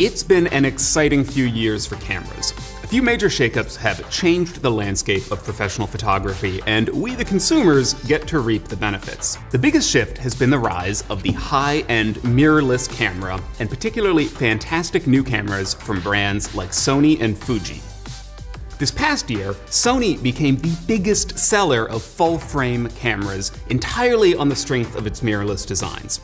It's been an exciting few years for cameras. A few major shakeups have changed the landscape of professional photography, and we, the consumers, get to reap the benefits. The biggest shift has been the rise of the high-end mirrorless camera, and particularly fantastic new cameras from brands like Sony and Fuji. This past year, Sony became the biggest seller of full-frame cameras entirely on the strength of its mirrorless designs.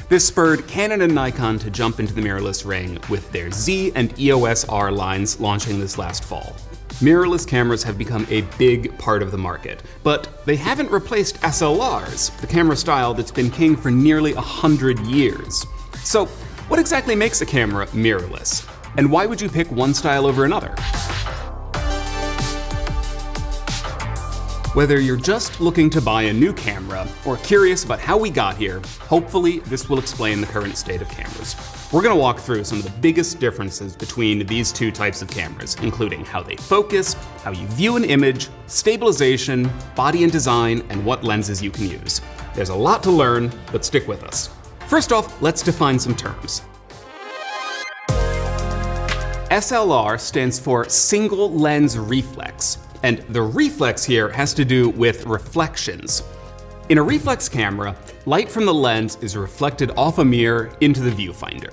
This spurred Canon and Nikon to jump into the mirrorless ring with their Z and EOS R lines launching this last fall. Mirrorless cameras have become a big part of the market, but they haven't replaced SLRs, the camera style that's been king for nearly 100 years. So, what exactly makes a camera mirrorless? And why would you pick one style over another? Whether you're just looking to buy a new camera or curious about how we got here, hopefully this will explain the current state of cameras. We're going to walk through some of the biggest differences between these two types of cameras, including how they focus, how you view an image, stabilization, body and design, and what lenses you can use. There's a lot to learn, but stick with us. First off, let's define some terms. SLR stands for single lens reflex. And the reflex here has to do with reflections. In a reflex camera, light from the lens is reflected off a mirror into the viewfinder.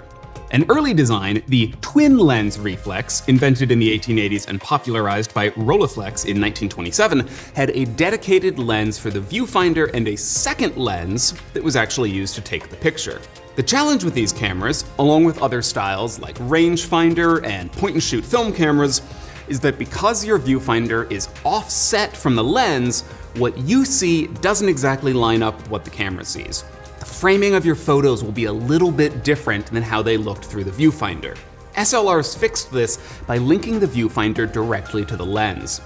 An early design, the twin lens reflex, invented in the 1880s and popularized by Rolleiflex in 1927, had a dedicated lens for the viewfinder and a second lens that was actually used to take the picture. The challenge with these cameras, along with other styles like rangefinder and point-and-shoot film cameras, is that because your viewfinder is offset from the lens, what you see doesn't exactly line up with what the camera sees. The framing of your photos will be a little bit different than how they looked through the viewfinder. SLRs fixed this by linking the viewfinder directly to the lens.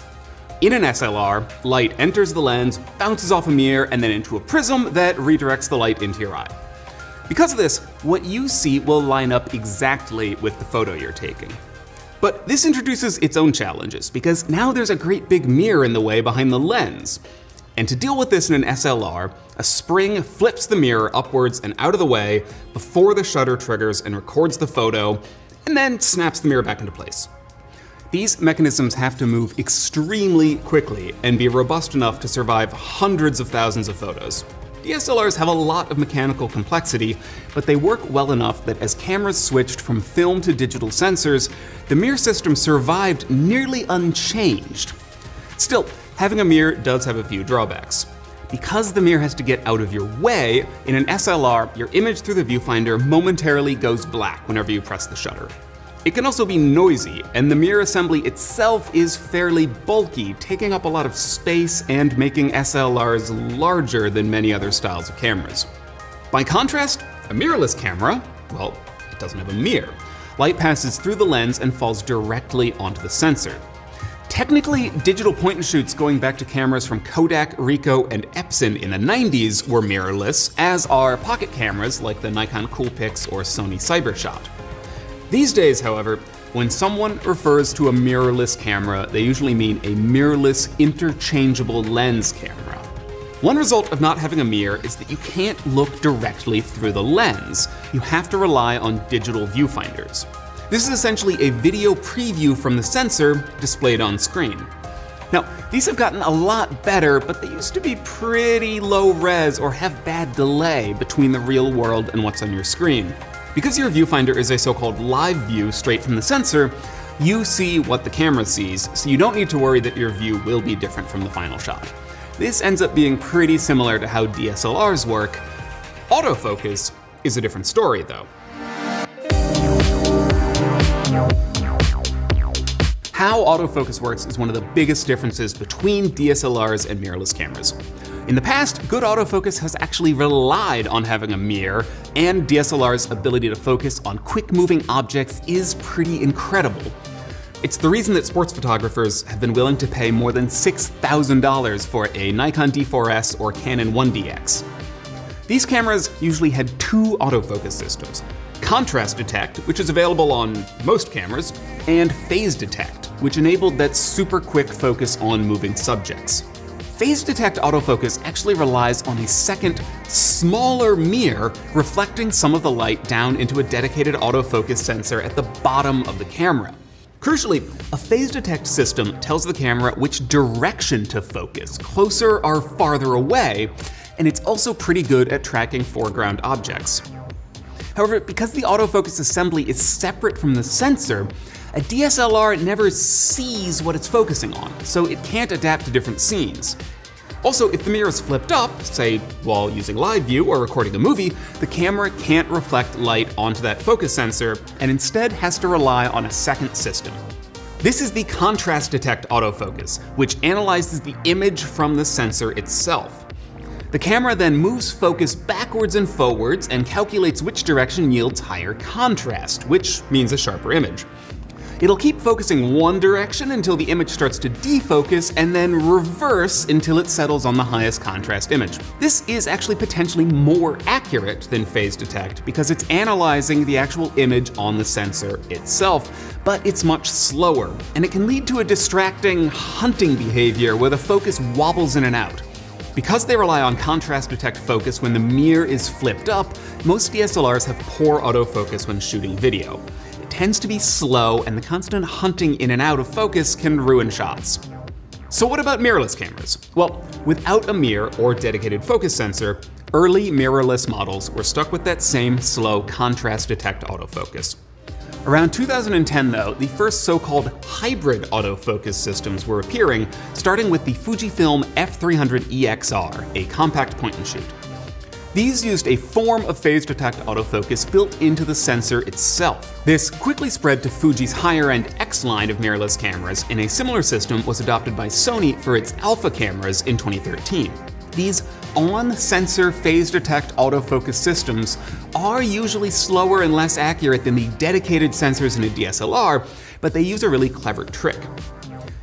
In an SLR, light enters the lens, bounces off a mirror, and then into a prism that redirects the light into your eye. Because of this, what you see will line up exactly with the photo you're taking. But this introduces its own challenges, because now there's a great big mirror in the way behind the lens. And to deal with this in an SLR, a spring flips the mirror upwards and out of the way before the shutter triggers and records the photo, and then snaps the mirror back into place. These mechanisms have to move extremely quickly and be robust enough to survive hundreds of thousands of photos. DSLRs have a lot of mechanical complexity, but they work well enough that as cameras switched from film to digital sensors, the mirror system survived nearly unchanged. Still, having a mirror does have a few drawbacks. Because the mirror has to get out of your way, in an SLR, your image through the viewfinder momentarily goes black whenever you press the shutter. It can also be noisy, and the mirror assembly itself is fairly bulky, taking up a lot of space and making SLRs larger than many other styles of cameras. By contrast, a mirrorless camera, well, it doesn't have a mirror. Light passes through the lens and falls directly onto the sensor. Technically, digital point-and-shoots going back to cameras from Kodak, Ricoh, and Epson in the 90s were mirrorless, as are pocket cameras like the Nikon Coolpix or Sony Cybershot. These days, however, when someone refers to a mirrorless camera, they usually mean a mirrorless interchangeable lens camera. One result of not having a mirror is that you can't look directly through the lens. You have to rely on digital viewfinders. This is essentially a video preview from the sensor displayed on screen. Now, these have gotten a lot better, but they used to be pretty low res or have bad delay between the real world and what's on your screen. Because your viewfinder is a so-called live view straight from the sensor, you see what the camera sees, so you don't need to worry that your view will be different from the final shot. This ends up being pretty similar to how DSLRs work. Autofocus is a different story, though. How autofocus works is one of the biggest differences between DSLRs and mirrorless cameras. In the past, good autofocus has actually relied on having a mirror, and DSLR's ability to focus on quick-moving objects is pretty incredible. It's the reason that sports photographers have been willing to pay more than $6,000 for a Nikon D4S or Canon 1DX. These cameras usually had two autofocus systems: contrast detect, which is available on most cameras, and phase detect, which enabled that super quick focus on moving subjects. Phase detect autofocus actually relies on a second, smaller mirror reflecting some of the light down into a dedicated autofocus sensor at the bottom of the camera. Crucially, a phase detect system tells the camera which direction to focus, closer or farther away, and it's also pretty good at tracking foreground objects. However, because the autofocus assembly is separate from the sensor, a DSLR never sees what it's focusing on, so it can't adapt to different scenes. Also, if the mirror is flipped up, say while using live view or recording a movie, the camera can't reflect light onto that focus sensor and instead has to rely on a second system. This is the contrast detect autofocus, which analyzes the image from the sensor itself. The camera then moves focus backwards and forwards and calculates which direction yields higher contrast, which means a sharper image. It'll keep focusing one direction until the image starts to defocus and then reverse until it settles on the highest contrast image. This is actually potentially more accurate than phase detect because it's analyzing the actual image on the sensor itself, but it's much slower, and it can lead to a distracting hunting behavior where the focus wobbles in and out. Because they rely on contrast detect focus when the mirror is flipped up, most DSLRs have poor autofocus when shooting video. It tends to be slow, and the constant hunting in and out of focus can ruin shots. So what about mirrorless cameras? Well, without a mirror or dedicated focus sensor, early mirrorless models were stuck with that same slow contrast detect autofocus. Around 2010 though, the first so-called hybrid autofocus systems were appearing, starting with the Fujifilm F300 EXR, a compact point-and-shoot. These used a form of phase detect autofocus built into the sensor itself. This quickly spread to Fuji's higher-end X line of mirrorless cameras, and a similar system was adopted by Sony for its Alpha cameras in 2013. These on-sensor phase detect autofocus systems are usually slower and less accurate than the dedicated sensors in a DSLR, but they use a really clever trick.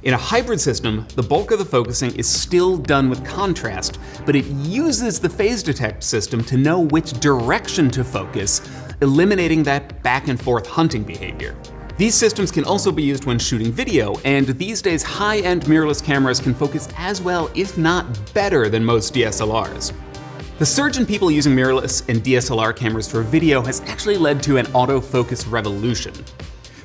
In a hybrid system, the bulk of the focusing is still done with contrast, but it uses the phase detect system to know which direction to focus, eliminating that back and forth hunting behavior. These systems can also be used when shooting video, and these days high-end mirrorless cameras can focus as well, if not better, than most DSLRs. The surge in people using mirrorless and DSLR cameras for video has actually led to an autofocus revolution.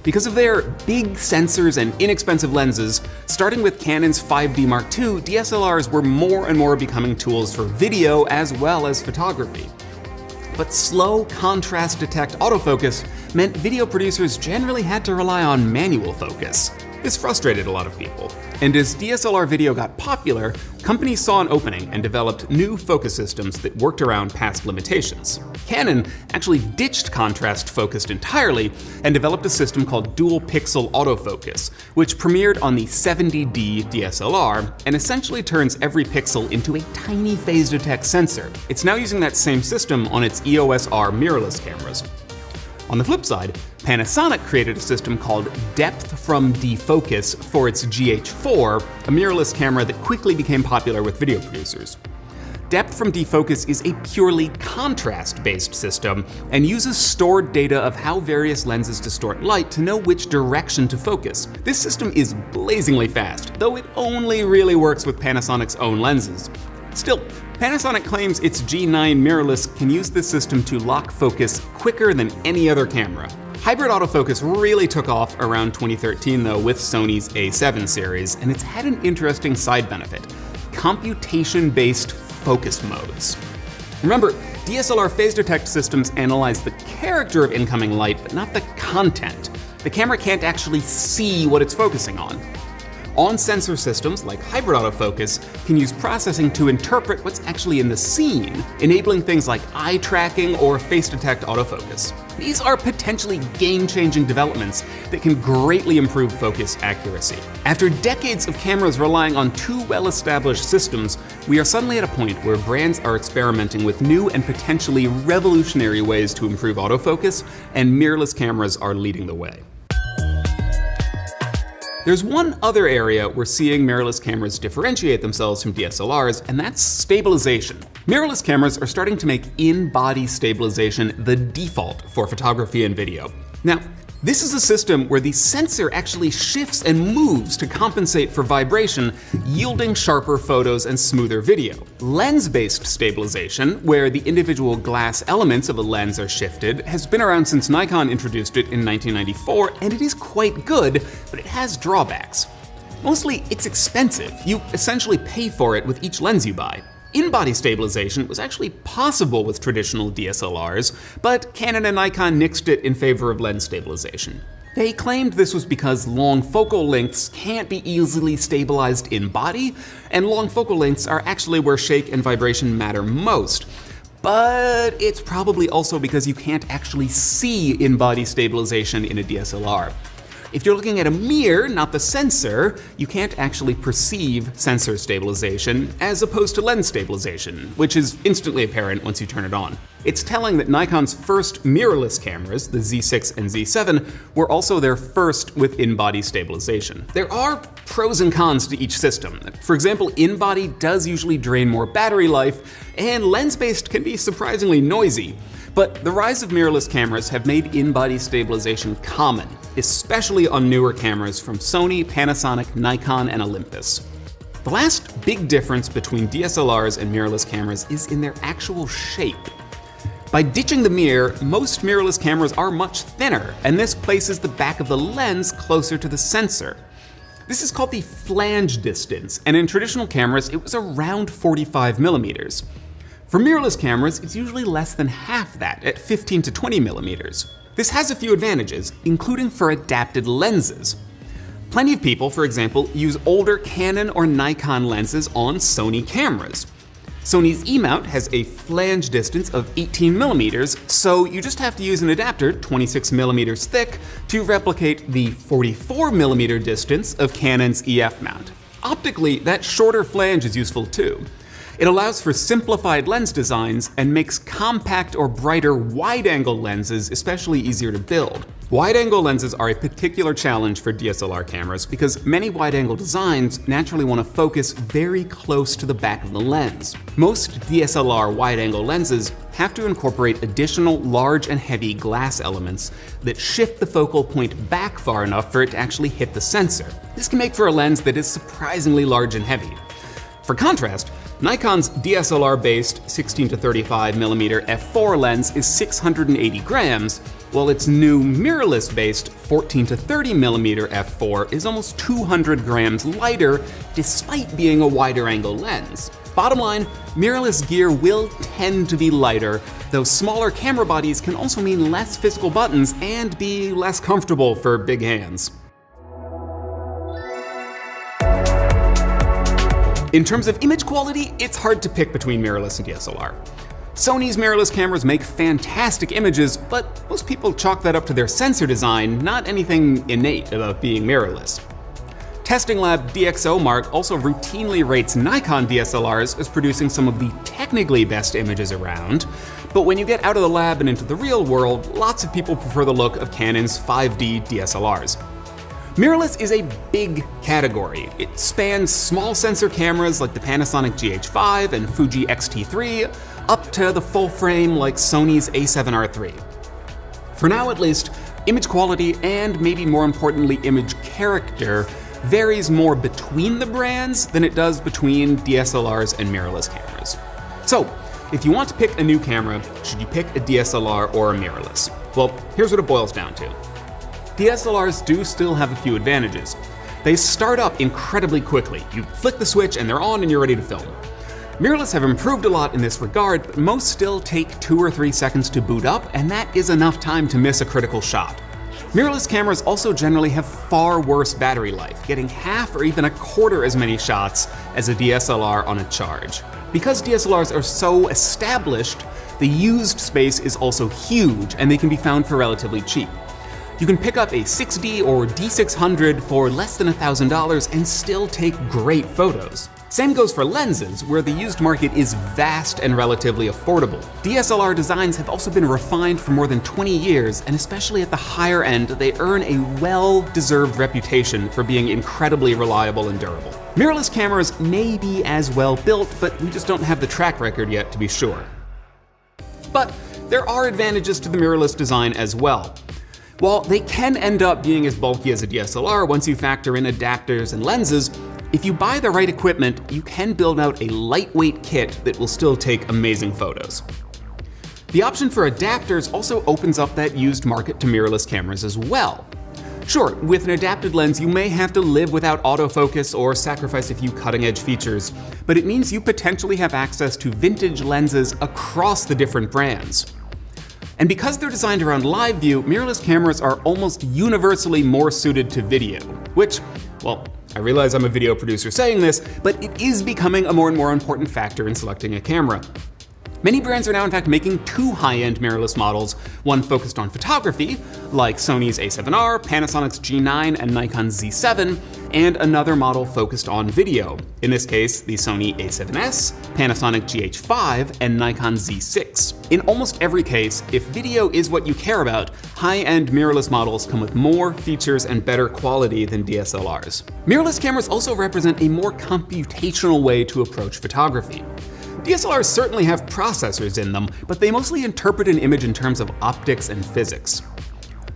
Because of their big sensors and inexpensive lenses, starting with Canon's 5D Mark II, DSLRs were more and more becoming tools for video as well as photography. But slow contrast detect autofocus meant video producers generally had to rely on manual focus. This frustrated a lot of people. And as DSLR video got popular, companies saw an opening and developed new focus systems that worked around past limitations. Canon actually ditched contrast focused entirely and developed a system called dual pixel autofocus, which premiered on the 70D DSLR and essentially turns every pixel into a tiny phase detect sensor. It's now using that same system on its EOS R mirrorless cameras. On the flip side, Panasonic created a system called Depth from Defocus for its GH4, a mirrorless camera that quickly became popular with video producers. Depth from Defocus is a purely contrast-based system and uses stored data of how various lenses distort light to know which direction to focus. This system is blazingly fast, though it only really works with Panasonic's own lenses. Still, Panasonic claims its G9 mirrorless can use this system to lock focus quicker than any other camera. Hybrid autofocus really took off around 2013 though with Sony's A7 series, and it's had an interesting side benefit: computation-based focus modes. Remember, DSLR phase detect systems analyze the character of incoming light, but not the content. The camera can't actually see what it's focusing on. On-sensor systems, like hybrid autofocus, can use processing to interpret what's actually in the scene, enabling things like eye tracking or face detect autofocus. These are potentially game-changing developments that can greatly improve focus accuracy. After decades of cameras relying on two well-established systems, we are suddenly at a point where brands are experimenting with new and potentially revolutionary ways to improve autofocus, and mirrorless cameras are leading the way. There's one other area we're seeing mirrorless cameras differentiate themselves from DSLRs, and that's stabilization. Mirrorless cameras are starting to make in-body stabilization the default for photography and video. Now, This is a system where the sensor actually shifts and moves to compensate for vibration, yielding sharper photos and smoother video. Lens-based stabilization, where the individual glass elements of a lens are shifted, has been around since Nikon introduced it in 1994, and it is quite good, but it has drawbacks. Mostly, it's expensive. You essentially pay for it with each lens you buy. In-body stabilization was actually possible with traditional DSLRs, but Canon and Nikon nixed it in favor of lens stabilization. They claimed this was because long focal lengths can't be easily stabilized in-body, and long focal lengths are actually where shake and vibration matter most. But it's probably also because you can't actually see in-body stabilization in a DSLR. If you're looking at a mirror, not the sensor, you can't actually perceive sensor stabilization as opposed to lens stabilization, which is instantly apparent once you turn it on. It's telling that Nikon's first mirrorless cameras, the Z6 and Z7, were also their first with in-body stabilization. There are pros and cons to each system. For example, in-body does usually drain more battery life, and lens-based can be surprisingly noisy. But the rise of mirrorless cameras have made in-body stabilization common, especially on newer cameras from Sony, Panasonic, Nikon, and Olympus. The last big difference between DSLRs and mirrorless cameras is in their actual shape. By ditching the mirror, most mirrorless cameras are much thinner, and this places the back of the lens closer to the sensor. This is called the flange distance, and in traditional cameras, it was around 45 millimeters. For mirrorless cameras, it's usually less than half that, at 15 to 20 millimeters. This has a few advantages, including for adapted lenses. Plenty of people, for example, use older Canon or Nikon lenses on Sony cameras. Sony's E-mount has a flange distance of 18 millimeters, so you just have to use an adapter 26 millimeters thick to replicate the 44 millimeter distance of Canon's EF mount. Optically, that shorter flange is useful too. It allows for simplified lens designs and makes compact or brighter wide-angle lenses especially easier to build. Wide-angle lenses are a particular challenge for DSLR cameras because many wide-angle designs naturally want to focus very close to the back of the lens. Most DSLR wide-angle lenses have to incorporate additional large and heavy glass elements that shift the focal point back far enough for it to actually hit the sensor. This can make for a lens that is surprisingly large and heavy. For contrast, Nikon's DSLR-based 16 to 35 millimeter f4 lens is 680 grams, while its new mirrorless-based 14 to 30 millimeter f4 is almost 200 grams lighter, despite being a wider angle lens. Bottom line, mirrorless gear will tend to be lighter, though smaller camera bodies can also mean less physical buttons and be less comfortable for big hands. In terms of image quality, it's hard to pick between mirrorless and DSLR. Sony's mirrorless cameras make fantastic images, but most people chalk that up to their sensor design, not anything innate about being mirrorless. Testing lab DxOMark also routinely rates Nikon DSLRs as producing some of the technically best images around, but when you get out of the lab and into the real world, lots of people prefer the look of Canon's 5D DSLRs. Mirrorless is a big category. It spans small sensor cameras like the Panasonic GH5 and Fuji X-T3, up to the full frame like Sony's A7R III. For now at least, image quality and maybe more importantly image character varies more between the brands than it does between DSLRs and mirrorless cameras. So, if you want to pick a new camera, should you pick a DSLR or a mirrorless? Well, here's what it boils down to. DSLRs do still have a few advantages. They start up incredibly quickly. You flick the switch and they're on and you're ready to film. Mirrorless have improved a lot in this regard, but most still take 2 or 3 seconds to boot up, and that is enough time to miss a critical shot. Mirrorless cameras also generally have far worse battery life, getting half or even a quarter as many shots as a DSLR on a charge. Because DSLRs are so established, the used space is also huge, and they can be found for relatively cheap. You can pick up a 6D or D600 for less than $1,000 and still take great photos. Same goes for lenses, where the used market is vast and relatively affordable. DSLR designs have also been refined for more than 20 years, and especially at the higher end, they earn a well-deserved reputation for being incredibly reliable and durable. Mirrorless cameras may be as well built, but we just don't have the track record yet to be sure. But there are advantages to the mirrorless design as well. While they can end up being as bulky as a DSLR once you factor in adapters and lenses, if you buy the right equipment, you can build out a lightweight kit that will still take amazing photos. The option for adapters also opens up that used market to mirrorless cameras as well. Sure, with an adapted lens, you may have to live without autofocus or sacrifice a few cutting-edge features, but it means you potentially have access to vintage lenses across the different brands. And because they're designed around live view, mirrorless cameras are almost universally more suited to video, which, well, I realize I'm a video producer saying this, but it is becoming a more and more important factor in selecting a camera. Many brands are now in fact making two high-end mirrorless models, one focused on photography, like Sony's A7R, Panasonic's G9, and Nikon's Z7, and another model focused on video, in this case the Sony A7S, Panasonic GH5, and Nikon Z6. In almost every case, if video is what you care about, high-end mirrorless models come with more features and better quality than DSLRs. Mirrorless cameras also represent a more computational way to approach photography. DSLRs certainly have processors in them, but they mostly interpret an image in terms of optics and physics.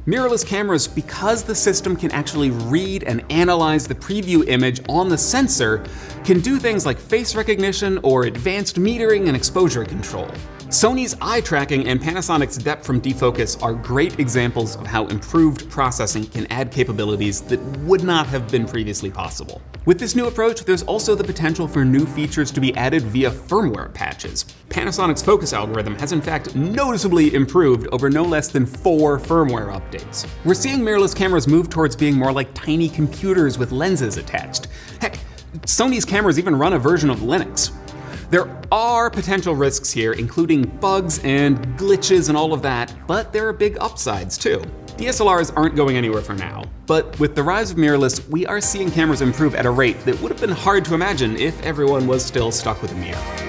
Mirrorless cameras, because the system can actually read and analyze the preview image on the sensor, can do things like face recognition or advanced metering and exposure control. Sony's eye tracking and Panasonic's depth from defocus are great examples of how improved processing can add capabilities that would not have been previously possible. With this new approach, there's also the potential for new features to be added via firmware patches. Panasonic's focus algorithm has in fact noticeably improved over no less than 4 firmware updates. We're seeing mirrorless cameras move towards being more like tiny computers with lenses attached. Heck, Sony's cameras even run a version of Linux. There are potential risks here, including bugs and glitches and all of that, but there are big upsides too. DSLRs aren't going anywhere for now, but with the rise of mirrorless, we are seeing cameras improve at a rate that would have been hard to imagine if everyone was still stuck with a mirror.